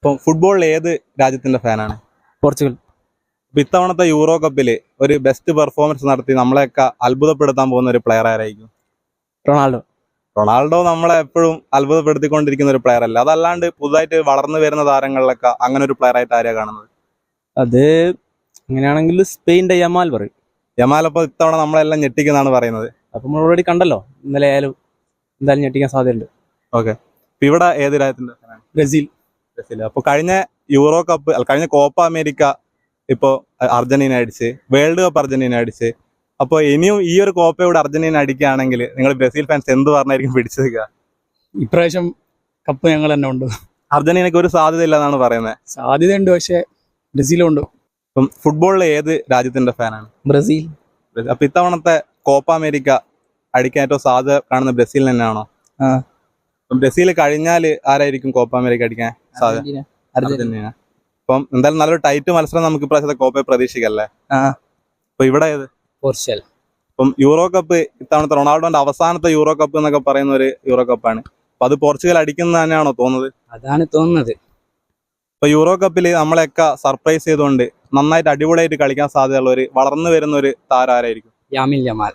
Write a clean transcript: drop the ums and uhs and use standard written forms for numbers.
ഇപ്പം ഫുട്ബോളിൽ ഏത് രാജ്യത്തിന്റെ ഫാനാണ്? പോർച്ചുഗൽ. ഇപ്പൊ ഇത്തവണത്തെ യൂറോ കപ്പില് ഒരു ബെസ്റ്റ് പെർഫോമൻസ് നടത്തി നമ്മളെയൊക്കെ അത്ഭുതപ്പെടുത്താൻ പോകുന്ന ഒരു പ്ലെയർ ആരായിരിക്കും? റൊണാൾഡോ. റൊണാൾഡോ നമ്മളെ എപ്പോഴും അത്ഭുതപ്പെടുത്തിക്കൊണ്ടിരിക്കുന്ന ഒരു പ്ലെയർ അല്ല. അതല്ലാണ്ട് പുതുതായിട്ട് വളർന്നു വരുന്ന താരങ്ങളിലൊക്കെ അങ്ങനെ ഒരു പ്ലെയർ ആയിട്ട് ആരെയാണ് കാണുന്നത്? അത് അങ്ങനെയാണെങ്കിൽ സ്പെയിൻ്റെ യമാൽ പറയും. യമാൽ അപ്പോൾ ഇത്തവണ നമ്മളെല്ലാം ഞെട്ടിക്കുന്നതാണ് പറയുന്നത്. അപ്പം നമ്മൾ ഓൾറെഡി കണ്ടല്ലോ, ഇന്നലെ ആയാലും എന്തായാലും ഞെട്ടിക്കാൻ സാധ്യതയുണ്ട്. ഓക്കെ. ഇപ്പൊ ഇവിടെ ഏത് രാജ്യത്തിന്റെ ഫാനാണ്? ബ്രസീൽ. ബ്രസീൽ. അപ്പൊ കഴിഞ്ഞ യൂറോ കപ്പ് കഴിഞ്ഞ കോപ്പ അമേരിക്ക ഇപ്പോൾ അർജന്റീന അടിച്ച്, വേൾഡ് കപ്പ് അർജന്റീന അടിച്ച്. അപ്പോൾ ഇനിയും ഈ ഒരു കോപ്പയോട് അർജന്റീന അടിക്കുകയാണെങ്കിൽ നിങ്ങൾ ബ്രസീൽ ഫാൻസ് എന്ത് പറഞ്ഞായിരിക്കും പിടിച്ചു നിൽക്കുക? ഇപ്രാവശ്യം കപ്പ് ഞങ്ങൾ തന്നെ ഉണ്ട്. അർജന്റീനക്ക് ഒരു സാധ്യത ഇല്ലെന്നാണ് പറയുന്നത്. സാധ്യതയുണ്ട്, പക്ഷേ ബ്രസീലും ഉണ്ട്. ഇപ്പം ഫുട്ബോളിൽ ഏത് രാജ്യത്തിന്റെ ഫാനാണ്? ബ്രസീൽ. അപ്പൊ ഇത്തവണത്തെ കോപ്പ അമേരിക്ക അടിക്കാൻ ഏറ്റവും സാധ്യത കാണുന്ന ബ്രസീൽ തന്നെയാണോ? ബ്രസീൽ കഴിഞ്ഞാൽ ആരായിരിക്കും കോപ്പ അമേരിക്ക അടിക്കാൻ സാധ്യത? അർജന്റീന. അപ്പം എന്തായാലും നല്ലൊരു ടൈറ്റ് മത്സരം നമുക്ക് ഇപ്രാവശ്യത്തെ കോപ്പയെ പ്രതീക്ഷിക്കല്ലേ? അപ്പൊ ഇവിടെ ഏത്? പോർച്ചുഗൽ. ഇപ്പം യൂറോ കപ്പ് ഇത്തവണത്തെ റൊണാൾഡോന്റെ അവസാനത്തെ യൂറോ കപ്പ് എന്നൊക്കെ പറയുന്ന ഒരു യൂറോ കപ്പാണ്. അപ്പൊ അത് പോർച്ചുഗൽ അടിക്കുന്നത് തന്നെയാണോ തോന്നുന്നത്? അതാണ് തോന്നുന്നത്. ഇപ്പൊ യൂറോ കപ്പിൽ നമ്മളെയൊക്കെ സർപ്രൈസ് ചെയ്തുകൊണ്ട് നന്നായിട്ട് അടിപൊളിയായിട്ട് കളിക്കാൻ സാധ്യതയുള്ള ഒരു വളർന്നു വരുന്ന ഒരു താരം ആരായിരിക്കും? Yamin Yamal.